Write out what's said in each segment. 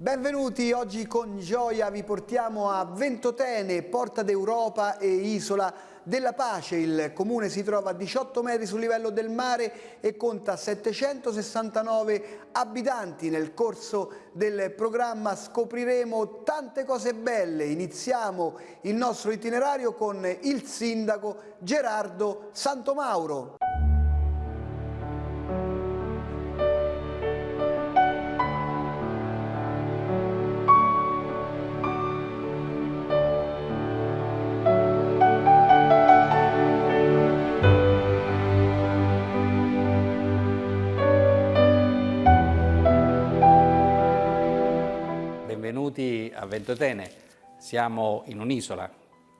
Benvenuti, oggi con gioia vi portiamo a Ventotene, porta d'Europa e isola della pace. Il comune si trova a 18 metri sul livello del mare e conta 769 abitanti. Nel corso del programma scopriremo tante cose belle. Iniziamo il nostro itinerario con il sindaco Gerardo Santomauro. Benvenuti a Ventotene, siamo in un'isola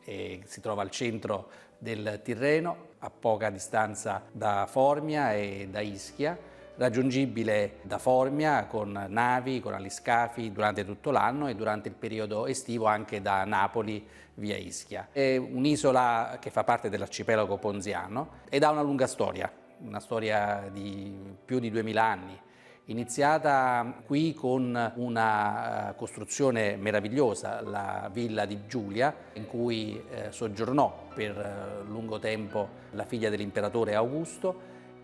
e si trova al centro del Tirreno, a poca distanza da Formia e da Ischia, raggiungibile da Formia con navi, con aliscafi durante tutto l'anno e durante il periodo estivo anche da Napoli via Ischia. È un'isola che fa parte dell'arcipelago ponziano ed ha una lunga storia, una storia di più di 2000 anni. Iniziata qui con una costruzione meravigliosa, la Villa di Giulia, in cui soggiornò per lungo tempo la figlia dell'imperatore Augusto,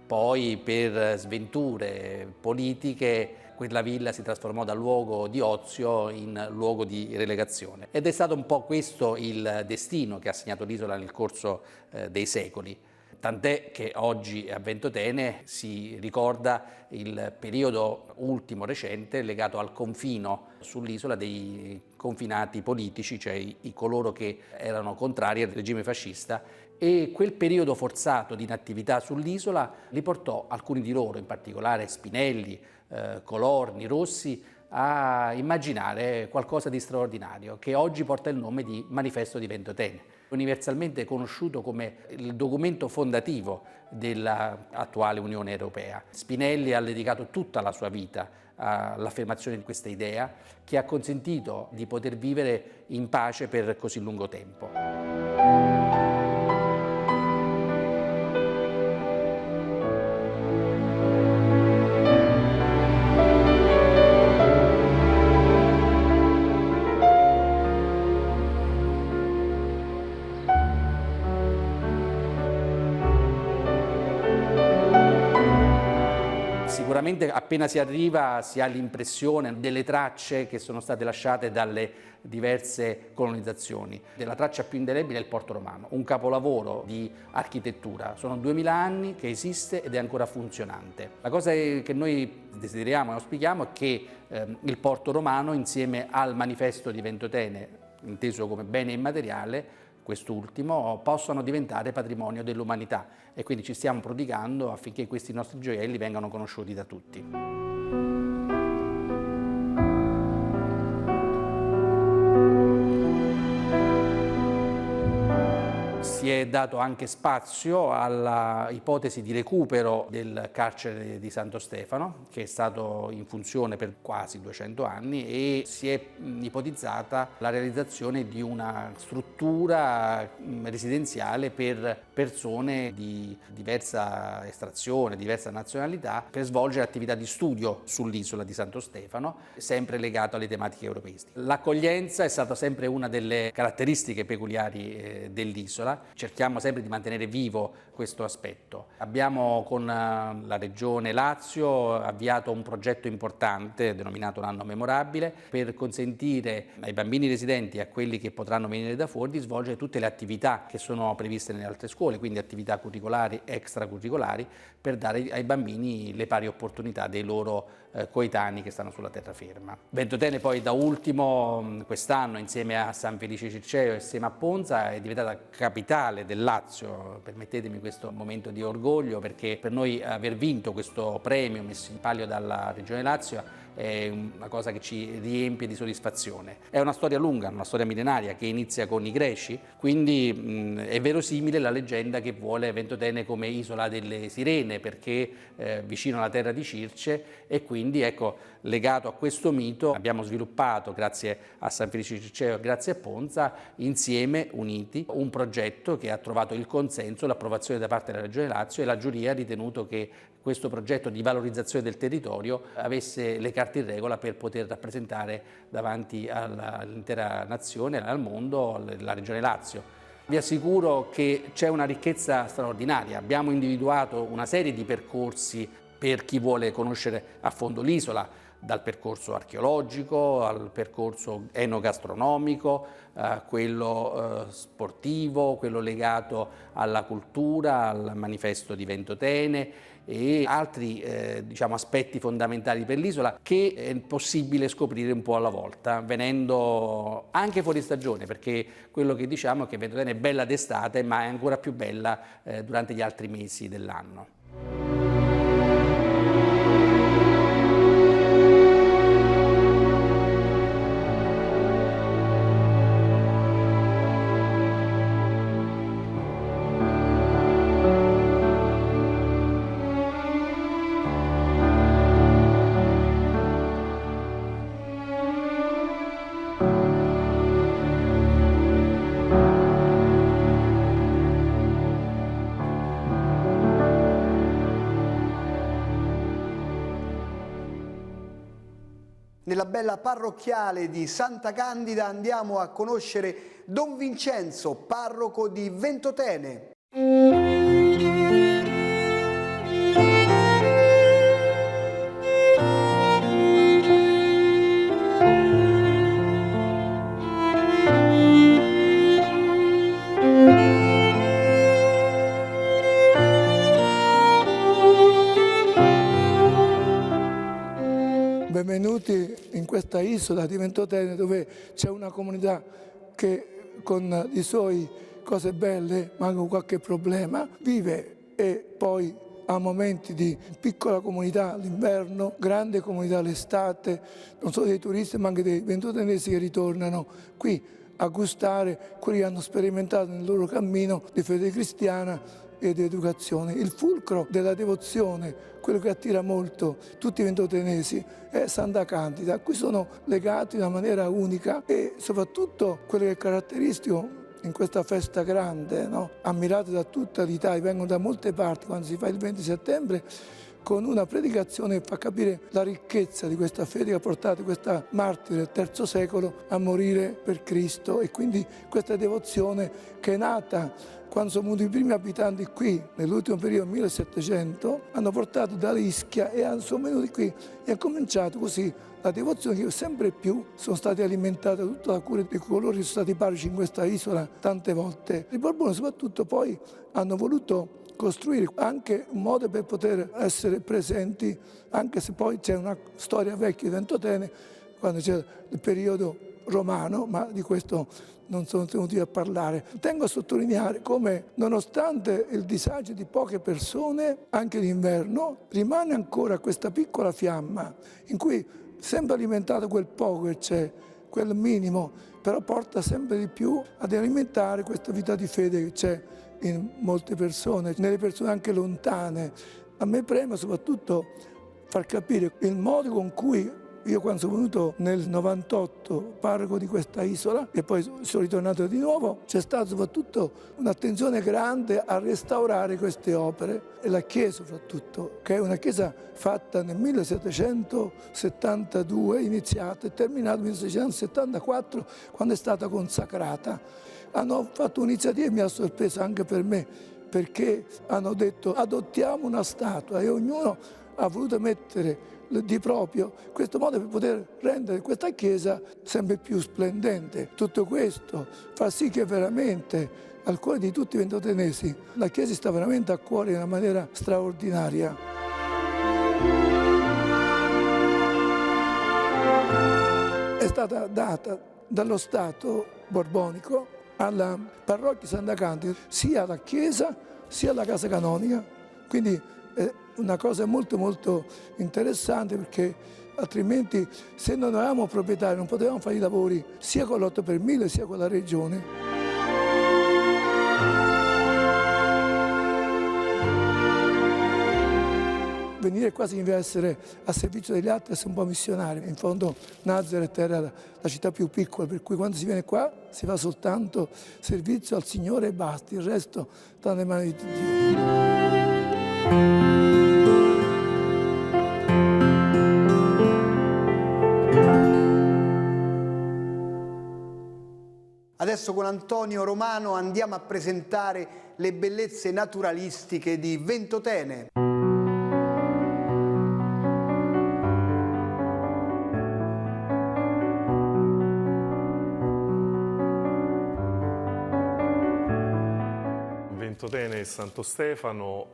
poi per sventure politiche quella villa si trasformò da luogo di ozio in luogo di relegazione. Ed è stato un po' questo il destino che ha segnato l'isola nel corso dei secoli. Tant'è che oggi a Ventotene si ricorda il periodo ultimo recente legato al confino sull'isola dei confinati politici, cioè coloro che erano contrari al regime fascista, e quel periodo forzato di inattività sull'isola li portò, alcuni di loro, in particolare Spinelli, Colorni, Rossi, a immaginare qualcosa di straordinario che oggi porta il nome di Manifesto di Ventotene, universalmente conosciuto come il documento fondativo dell'attuale Unione Europea. Spinelli ha dedicato tutta la sua vita all'affermazione di questa idea che ha consentito di poter vivere in pace per così lungo tempo. Sicuramente appena si arriva si ha l'impressione delle tracce che sono state lasciate dalle diverse colonizzazioni. La traccia più indelebile è il Porto Romano, un capolavoro di architettura. Sono 2000 anni che esiste ed è ancora funzionante. La cosa che noi desideriamo e auspichiamo è che il Porto Romano, insieme al Manifesto di Ventotene, inteso come bene immateriale, quest'ultimo, possano diventare patrimonio dell'umanità e quindi ci stiamo prodigando affinché questi nostri gioielli vengano conosciuti da tutti. Si è dato anche spazio alla ipotesi di recupero del carcere di Santo Stefano, che è stato in funzione per quasi 200 anni, e si è ipotizzata la realizzazione di una struttura residenziale per persone di diversa estrazione, diversa nazionalità, per svolgere attività di studio sull'isola di Santo Stefano, sempre legato alle tematiche europeiste. L'accoglienza è stata sempre una delle caratteristiche peculiari dell'isola. Cerchiamo sempre di mantenere vivo questo aspetto. Abbiamo con la Regione Lazio avviato un progetto importante denominato l'anno memorabile per consentire ai bambini residenti e a quelli che potranno venire da fuori di svolgere tutte le attività che sono previste nelle altre scuole, quindi attività curricolari, extracurricolari, per dare ai bambini le pari opportunità dei loro coetanei che stanno sulla terraferma. Ventotene poi da ultimo quest'anno insieme a San Felice Circeo e assieme a Ponza è diventata capitale del Lazio. Permettetemi questo momento di orgoglio, perché per noi aver vinto questo premio messo in palio dalla Regione Lazio è una cosa che ci riempie di soddisfazione. È una storia lunga, una storia millenaria che inizia con i Greci, quindi è verosimile la leggenda che vuole Ventotene come isola delle sirene, perché vicino alla terra di Circe, e quindi ecco, legato a questo mito abbiamo sviluppato, grazie a San Felice Circeo e grazie a Ponza, insieme uniti un progetto progetto che ha trovato il consenso, l'approvazione da parte della Regione Lazio, e la giuria ha ritenuto che questo progetto di valorizzazione del territorio avesse le carte in regola per poter rappresentare davanti all'intera nazione, al mondo, la Regione Lazio. Vi assicuro che c'è una ricchezza straordinaria. Abbiamo individuato una serie di percorsi per chi vuole conoscere a fondo l'isola, dal percorso archeologico al percorso enogastronomico, quello sportivo, quello legato alla cultura, al manifesto di Ventotene e altri aspetti fondamentali per l'isola che è possibile scoprire un po' alla volta, venendo anche fuori stagione, perché quello che diciamo è che Ventotene è bella d'estate, ma è ancora più bella durante gli altri mesi dell'anno. Nella bella parrocchiale di Santa Candida andiamo a conoscere Don Vincenzo, parroco di Ventotene. Benvenuti in questa isola di Ventotene, dove c'è una comunità che con i suoi cose belle, ma anche qualche problema, vive e poi ha momenti di piccola comunità l'inverno, grande comunità l'estate, non solo dei turisti ma anche dei ventotenesi che ritornano qui a gustare quelli che hanno sperimentato nel loro cammino di fede cristiana e di educazione. Il fulcro della devozione, quello che attira molto tutti i ventotenesi, è Santa Candida, a cui sono legati in una maniera unica, e soprattutto quello che è caratteristico in questa festa grande, no? Ammirata da tutta l'Italia, vengono da molte parti quando si fa il 20 settembre, con una predicazione che fa capire la ricchezza di questa fede che ha portato questa martire del III secolo a morire per Cristo, e quindi questa devozione che è nata quando sono venuti i primi abitanti qui, nell'ultimo periodo 1700, hanno portato da Ischia e sono venuti qui e ha cominciato così la devozione, che sempre più sono state alimentate da tutta la cura di coloro che sono stati parroci in questa isola tante volte. I Borboni soprattutto poi hanno voluto costruire anche un modo per poter essere presenti, anche se poi c'è una storia vecchia di Ventotene, quando c'è il periodo romano, ma di questo non sono tenuti a parlare. Tengo a sottolineare come, nonostante il disagio di poche persone, anche d'inverno, rimane ancora questa piccola fiamma in cui, sempre alimentato quel poco che c'è, quel minimo, però porta sempre di più ad alimentare questa vita di fede che c'è in molte persone, nelle persone anche lontane. A me preme soprattutto far capire il modo con cui io, quando sono venuto nel 98 parroco di questa isola e poi sono ritornato di nuovo, c'è stata soprattutto un'attenzione grande a restaurare queste opere, e la chiesa soprattutto, che è una chiesa fatta nel 1772, iniziata e terminata nel 1674, quando è stata consacrata. Hanno fatto un'iniziativa che mi ha sorpreso anche per me, perché hanno detto: adottiamo una statua, e ognuno ha voluto mettere di proprio questo modo per poter rendere questa chiesa sempre più splendente. Tutto questo fa sì che veramente al cuore di tutti i ventotenesi la chiesa sta veramente a cuore in una maniera straordinaria. È stata data dallo Stato borbonico alla parrocchia Santa Candida sia la chiesa sia la casa canonica, quindi una cosa molto molto interessante, perché altrimenti, se non eravamo proprietari, non potevamo fare i lavori sia con l'8 per 1000 sia con la regione. venire qua significa essere a servizio degli altri, essere un po' missionari. In fondo Nazareth era la città più piccola, per cui quando si viene qua si fa soltanto servizio al Signore e basta, il resto sta nelle mani di Dio. Adesso con Antonio Romano andiamo a presentare le bellezze naturalistiche di Ventotene. Ventotene e Santo Stefano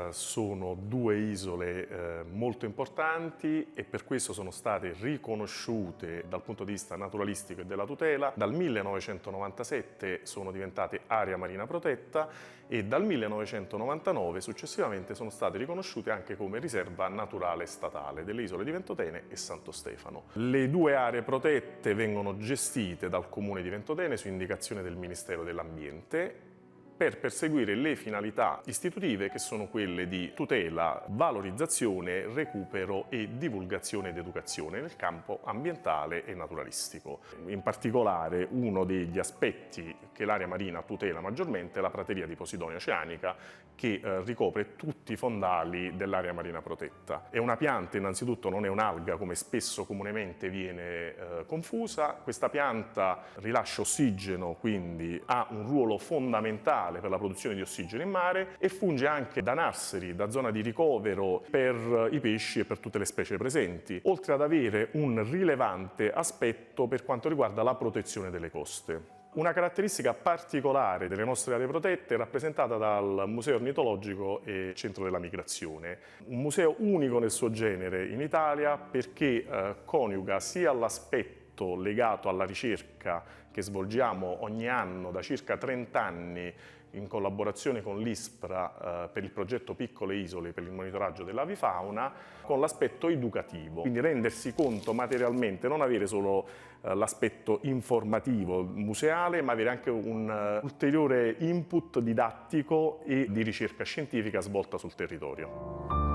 sono due isole molto importanti e per questo sono state riconosciute dal punto di vista naturalistico e della tutela. Dal 1997 sono diventate area marina protetta e dal 1999 successivamente sono state riconosciute anche come riserva naturale statale delle isole di Ventotene e Santo Stefano. Le due aree protette vengono gestite dal Comune di Ventotene su indicazione del Ministero dell'Ambiente per perseguire le finalità istitutive che sono quelle di tutela, valorizzazione, recupero e divulgazione ed educazione nel campo ambientale e naturalistico. In particolare uno degli aspetti che l'area marina tutela maggiormente è la prateria di Posidonia oceanica che ricopre tutti i fondali dell'area marina protetta. È una pianta, innanzitutto non è un'alga come spesso comunemente viene confusa. Questa pianta rilascia ossigeno, quindi ha un ruolo fondamentale per la produzione di ossigeno in mare e funge anche da nursery, da zona di ricovero per i pesci e per tutte le specie presenti, oltre ad avere un rilevante aspetto per quanto riguarda la protezione delle coste. Una caratteristica particolare delle nostre aree protette è rappresentata dal Museo Ornitologico e Centro della Migrazione, un museo unico nel suo genere in Italia perché coniuga sia l'aspetto legato alla ricerca che svolgiamo ogni anno da circa 30 anni in collaborazione con l'ISPRA per il progetto Piccole Isole per il monitoraggio dell'avifauna, con l'aspetto educativo. Quindi rendersi conto materialmente, non avere solo l'aspetto informativo museale, ma avere anche un ulteriore input didattico e di ricerca scientifica svolta sul territorio.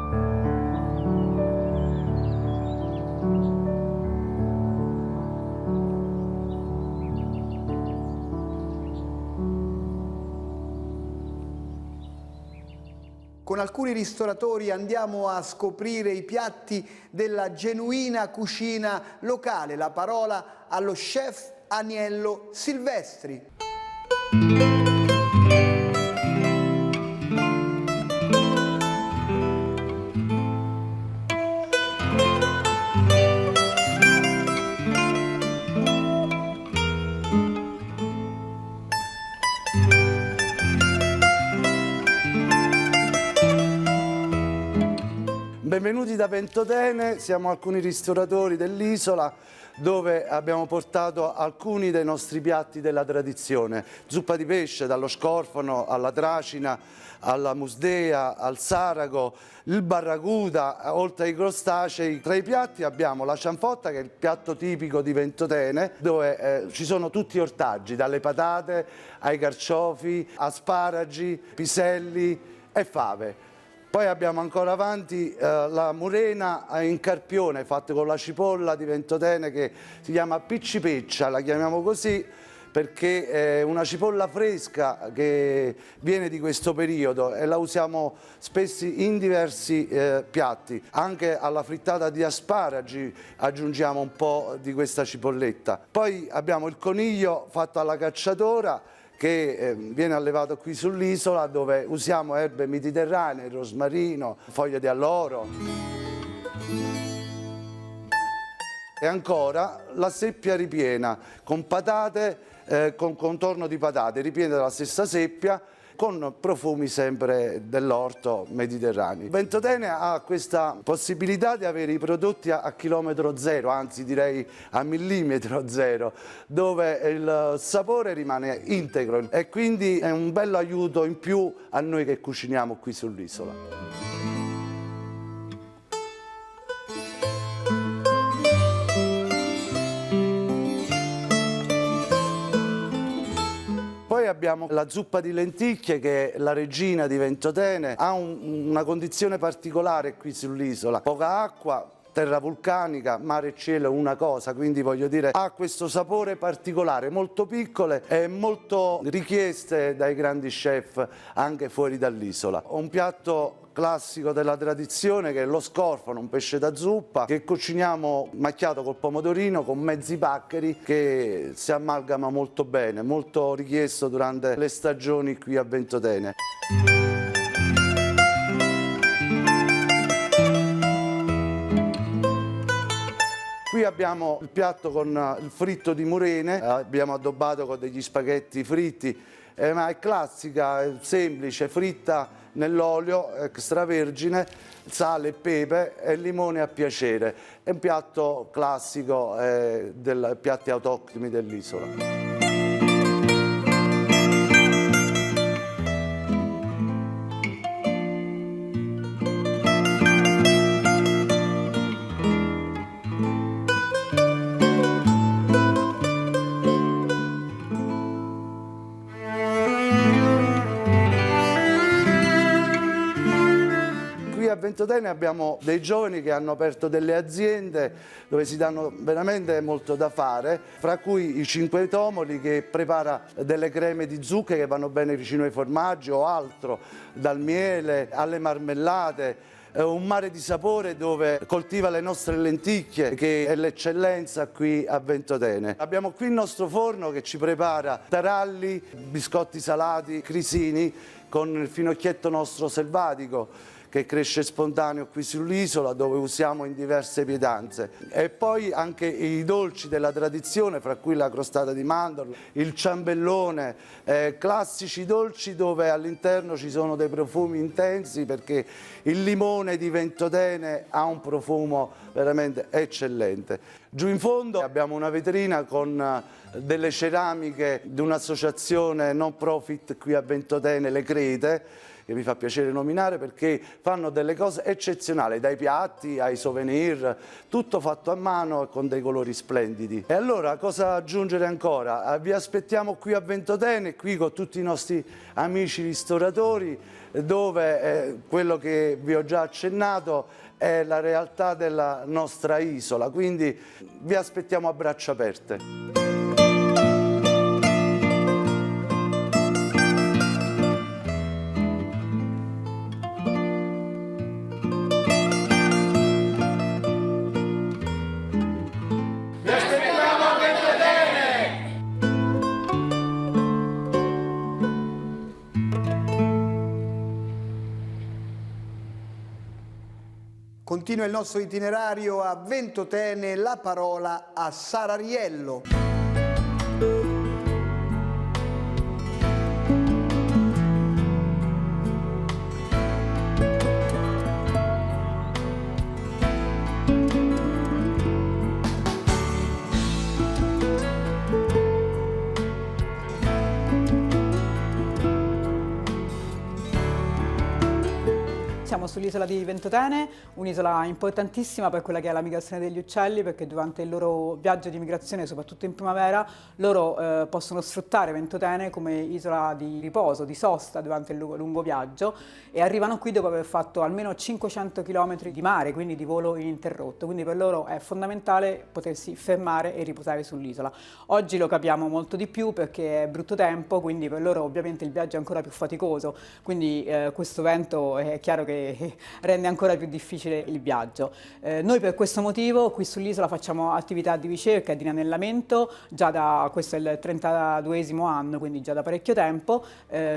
Con alcuni ristoratori andiamo a scoprire i piatti della genuina cucina locale. La parola allo chef Aniello Silvestri. Benvenuti da Ventotene, siamo alcuni ristoratori dell'isola dove abbiamo portato alcuni dei nostri piatti della tradizione. Zuppa di pesce, dallo scorfano alla tracina, alla musdea, al sarago, il barracuda, oltre ai crostacei. Tra i piatti abbiamo la cianfotta, che è il piatto tipico di Ventotene, dove ci sono tutti gli ortaggi, dalle patate ai carciofi, asparagi, piselli e fave. Poi abbiamo ancora avanti la murena in carpione fatta con la cipolla di Ventotene che si chiama piccipeccia, la chiamiamo così perché è una cipolla fresca che viene di questo periodo e la usiamo spesso in diversi piatti. Anche alla frittata di asparagi aggiungiamo un po' di questa cipolletta. Poi abbiamo il coniglio fatto alla cacciatora che viene allevato qui sull'isola, dove usiamo erbe mediterranee, il rosmarino, foglie di alloro. E ancora la seppia ripiena con patate, con contorno di patate, ripiena della stessa seppia, con profumi sempre dell'orto mediterranei. Ventotene ha questa possibilità di avere i prodotti a chilometro zero, anzi direi a millimetro zero, dove il sapore rimane integro e quindi è un bello aiuto in più a noi che cuciniamo qui sull'isola. Poi abbiamo la zuppa di lenticchie, che è la regina di Ventotene, ha una condizione particolare qui sull'isola, poca acqua, terra vulcanica, mare e cielo una cosa, quindi voglio dire ha questo sapore particolare, molto piccole e molto richieste dai grandi chef anche fuori dall'isola. Un piatto classico della tradizione che è lo scorfano, un pesce da zuppa che cuciniamo macchiato col pomodorino con mezzi paccheri, che si amalgama molto bene, molto richiesto durante le stagioni qui a Ventotene. Qui abbiamo il piatto con il fritto di murene, abbiamo addobbato con degli spaghetti fritti, ma è classica, è semplice, fritta nell'olio extravergine, sale e pepe e limone a piacere. È un piatto classico dei piatti autoctoni dell'isola. A Ventotene abbiamo dei giovani che hanno aperto delle aziende dove si danno veramente molto da fare, fra cui i Cinque Tomoli, che prepara delle creme di zucche che vanno bene vicino ai formaggi o altro, dal miele alle marmellate. Un mare di sapore dove coltiva le nostre lenticchie, che è l'eccellenza qui a Ventotene. Abbiamo qui il nostro forno che ci prepara taralli, biscotti salati, crisini con il finocchietto nostro selvatico che cresce spontaneo qui sull'isola, dove usiamo in diverse pietanze. E poi anche i dolci della tradizione, fra cui la crostata di mandorla, il ciambellone, classici dolci dove all'interno ci sono dei profumi intensi, perché il limone di Ventotene ha un profumo veramente eccellente. Giù in fondo abbiamo una vetrina con delle ceramiche di un'associazione non profit qui a Ventotene, Le Crete, che mi fa piacere nominare perché fanno delle cose eccezionali, dai piatti ai souvenir, tutto fatto a mano e con dei colori splendidi. E allora cosa aggiungere ancora? Vi aspettiamo qui a Ventotene, qui con tutti i nostri amici ristoratori, dove quello che vi ho già accennato è la realtà della nostra isola, quindi vi aspettiamo a braccia aperte. Continua il nostro itinerario a Ventotene, la parola a Sarariello. Siamo sull'isola di Ventotene, un'isola importantissima per quella che è la migrazione degli uccelli, perché durante il loro viaggio di migrazione, soprattutto in primavera, loro possono sfruttare Ventotene come isola di riposo, di sosta durante il lungo viaggio, e arrivano qui dopo aver fatto almeno 500 km di mare, quindi di volo ininterrotto, quindi per loro è fondamentale potersi fermare e riposare sull'isola. Oggi lo capiamo molto di più perché è brutto tempo, quindi per loro ovviamente il viaggio è ancora più faticoso, quindi questo vento è chiaro che rende ancora più difficile il viaggio. Noi per questo motivo qui sull'isola facciamo attività di ricerca e di inanellamento già da, questo è il 32esimo anno, quindi già da parecchio tempo.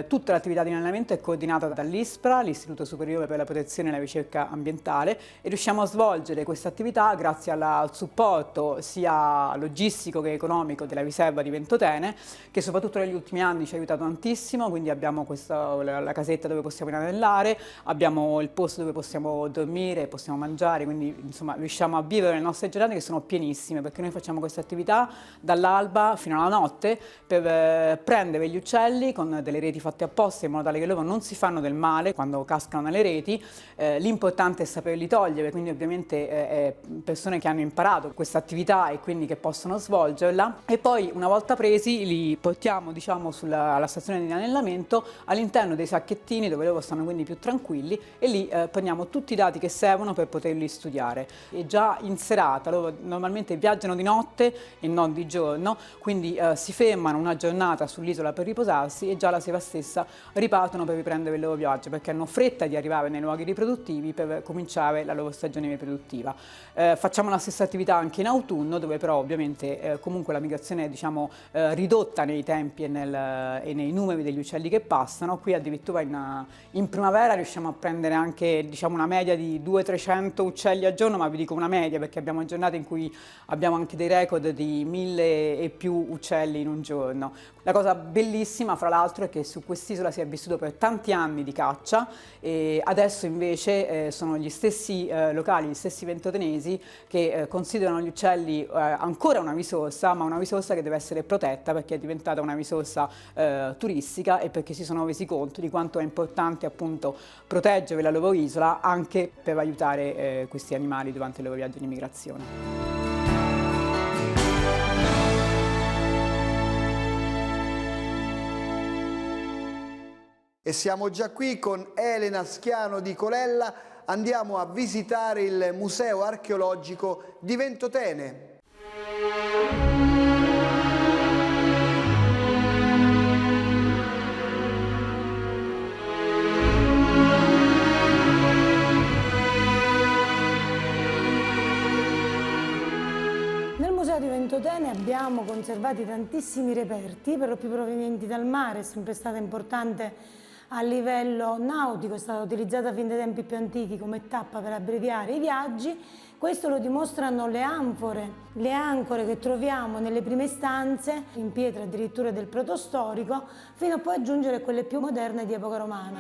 Tutta l'attività di inanellamento è coordinata dall'ISPRA, l'Istituto Superiore per la Protezione e la Ricerca Ambientale, e riusciamo a svolgere questa attività grazie al supporto sia logistico che economico della riserva di Ventotene, che soprattutto negli ultimi anni ci ha aiutato tantissimo, quindi abbiamo la casetta dove possiamo inanellare, abbiamo il posto dove possiamo dormire, possiamo mangiare, quindi insomma riusciamo a vivere le nostre giornate che sono pienissime, perché noi facciamo questa attività dall'alba fino alla notte per prendere gli uccelli con delle reti fatte apposta in modo tale che loro non si fanno del male quando cascano nelle reti. L'importante è saperli togliere, quindi ovviamente persone che hanno imparato questa attività e quindi che possono svolgerla, e poi una volta presi li portiamo, diciamo, alla stazione di inanellamento all'interno dei sacchettini dove loro stanno quindi più tranquilli, e lì prendiamo tutti i dati che servono per poterli studiare. E già in serata loro normalmente viaggiano di notte e non di giorno, quindi si fermano una giornata sull'isola per riposarsi e già la sera stessa ripartono per riprendere il loro viaggio, perché hanno fretta di arrivare nei luoghi riproduttivi per cominciare la loro stagione riproduttiva. Facciamo la stessa attività anche in autunno, dove però ovviamente comunque la migrazione è, diciamo, ridotta nei tempi e nei numeri degli uccelli che passano. Qui addirittura in primavera riusciamo a prendere anche, diciamo, una media di 200-300 uccelli al giorno, ma vi dico una media perché abbiamo giornate in cui abbiamo anche dei record di 1000 e più uccelli in un giorno. La cosa bellissima, fra l'altro, è che su quest'isola si è vissuto per tanti anni di caccia, e adesso invece sono gli stessi locali, gli stessi ventotenesi che considerano gli uccelli ancora una risorsa, ma una risorsa che deve essere protetta perché è diventata una risorsa turistica, e perché si sono resi conto di quanto è importante appunto proteggere la loro isola anche per aiutare questi animali durante il loro viaggio di migrazione. E siamo già qui con Elena Schiano di Colella, andiamo a visitare il Museo Archeologico di Ventotene. Nel Museo di Ventotene abbiamo conservati tantissimi reperti, per lo più provenienti dal mare, è sempre stata importante a livello nautico, è stata utilizzata fin dai tempi più antichi come tappa per abbreviare i viaggi. Questo lo dimostrano le ancore che troviamo nelle prime stanze, in pietra addirittura del protostorico, fino a poi a giungere a quelle più moderne di epoca romana.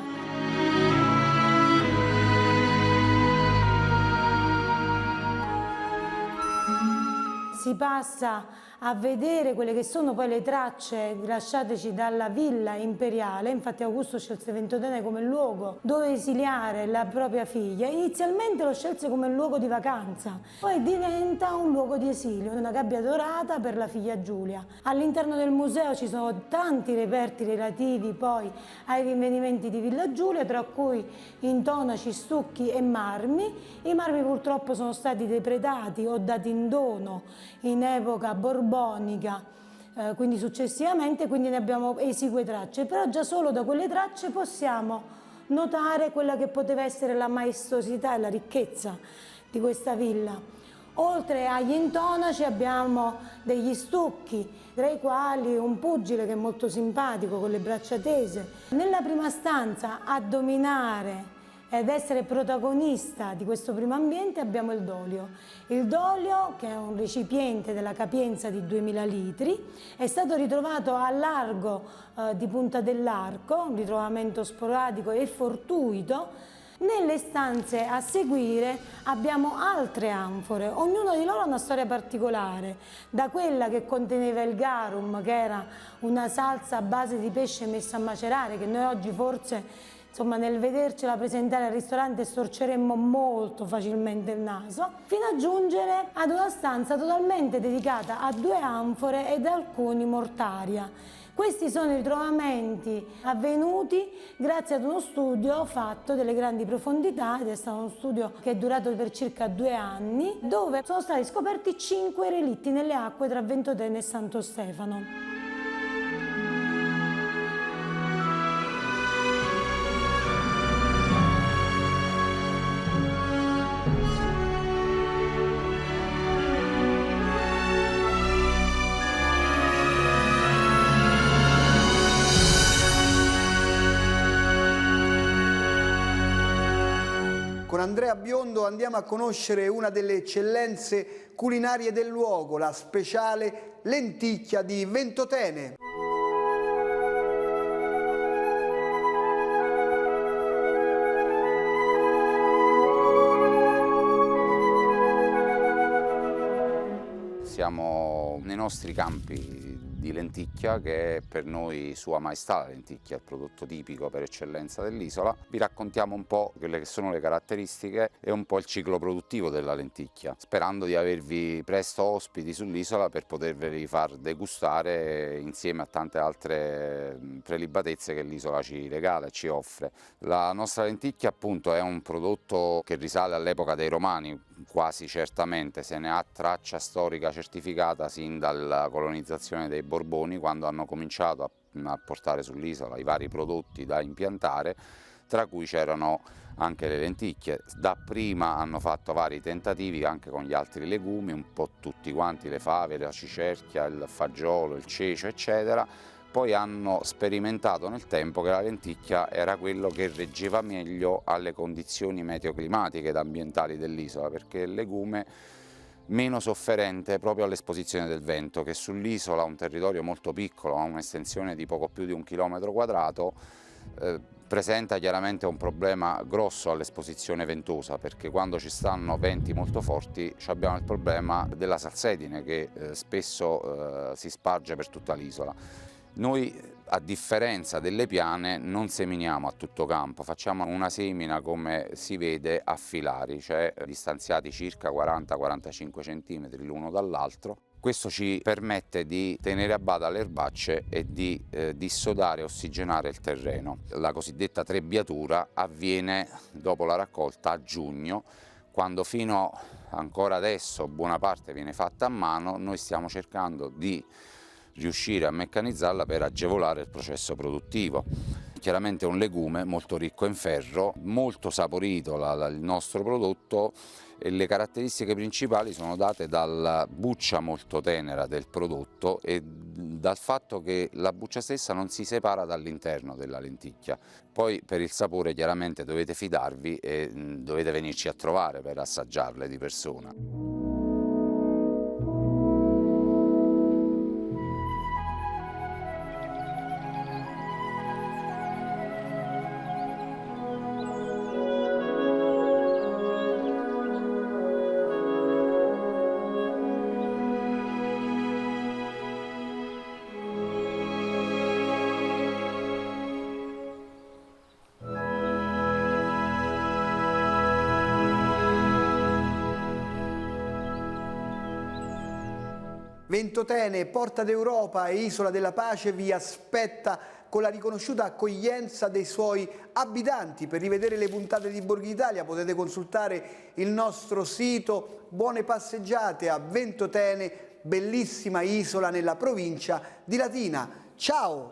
Si passa a vedere quelle che sono poi le tracce lasciateci dalla villa imperiale. Infatti Augusto scelse Ventotene come luogo dove esiliare la propria figlia. Inizialmente lo scelse come luogo di vacanza, poi diventa un luogo di esilio, una gabbia dorata per la figlia Giulia. All'interno del museo ci sono tanti reperti relativi poi ai rinvenimenti di Villa Giulia, tra cui intonaci, stucchi e marmi. I marmi purtroppo sono stati depredati o dati in dono in epoca borbonica, quindi successivamente, quindi ne abbiamo esigue tracce, però già solo da quelle tracce possiamo notare quella che poteva essere la maestosità e la ricchezza di questa villa. Oltre agli intonaci abbiamo degli stucchi, tra i quali un pugile che è molto simpatico con le braccia tese. Nella prima stanza, a dominare ed essere protagonista di questo primo ambiente, abbiamo il dolio. Il dolio, che è un recipiente della capienza di 2000 litri, è stato ritrovato a largo di Punta dell'Arco, un ritrovamento sporadico e fortuito. Nelle stanze a seguire abbiamo altre anfore, ognuna di loro ha una storia particolare, da quella che conteneva il garum, che era una salsa a base di pesce messa a macerare, che noi oggi forse, insomma, nel vedercela presentare al ristorante storceremmo molto facilmente il naso, fino a giungere ad una stanza totalmente dedicata a 2 anfore ed alcuni mortaria. Questi sono i ritrovamenti avvenuti grazie ad uno studio fatto delle grandi profondità, ed è stato uno studio che è durato per circa 2 anni, dove sono stati scoperti 5 relitti nelle acque tra Ventotene e Santo Stefano. Con Andrea Biondo andiamo a conoscere una delle eccellenze culinarie del luogo, la speciale lenticchia di Ventotene. Siamo nei nostri campi di lenticchia, che è per noi Sua Maestà la lenticchia, il prodotto tipico per eccellenza dell'isola. Vi raccontiamo un po' quelle che sono le caratteristiche e un po' il ciclo produttivo della lenticchia, sperando di avervi presto ospiti sull'isola per poterveli far degustare insieme a tante altre prelibatezze che l'isola ci regala e ci offre. La nostra lenticchia appunto è un prodotto che risale all'epoca dei Romani, quasi certamente, se ne ha traccia storica certificata sin dalla colonizzazione dei Borboni, quando hanno cominciato a portare sull'isola i vari prodotti da impiantare, tra cui c'erano anche le lenticchie. Dapprima hanno fatto vari tentativi anche con gli altri legumi, un po' tutti quanti, le fave, la cicerchia, il fagiolo, il cecio, eccetera. Poi hanno sperimentato nel tempo che la lenticchia era quello che reggeva meglio alle condizioni meteoclimatiche ed ambientali dell'isola, perché il legume meno sofferente proprio all'esposizione del vento, che sull'isola, un territorio molto piccolo, ha un'estensione di poco più di 1 chilometro quadrato, presenta chiaramente un problema grosso all'esposizione ventosa, perché quando ci stanno venti molto forti abbiamo il problema della salsedine che spesso si sparge per tutta l'isola. Noi, a differenza delle piane, non seminiamo a tutto campo, facciamo una semina, come si vede, a filari, cioè distanziati circa 40-45 cm l'uno dall'altro. Questo ci permette di tenere a bada le erbacce e di dissodare e ossigenare il terreno. La cosiddetta trebbiatura avviene dopo la raccolta a giugno, quando fino ancora adesso buona parte viene fatta a mano. Noi stiamo cercando di riuscire a meccanizzarla per agevolare il processo produttivo. Chiaramente è un legume molto ricco in ferro, molto saporito il nostro prodotto, e le caratteristiche principali sono date dalla buccia molto tenera del prodotto e dal fatto che la buccia stessa non si separa dall'interno della lenticchia. Poi per il sapore chiaramente dovete fidarvi e dovete venirci a trovare per assaggiarle di persona. Ventotene, Porta d'Europa e Isola della Pace vi aspetta con la riconosciuta accoglienza dei suoi abitanti. Per rivedere le puntate di Borghi Italia potete consultare il nostro sito. Buone passeggiate a Ventotene, bellissima isola nella provincia di Latina. Ciao!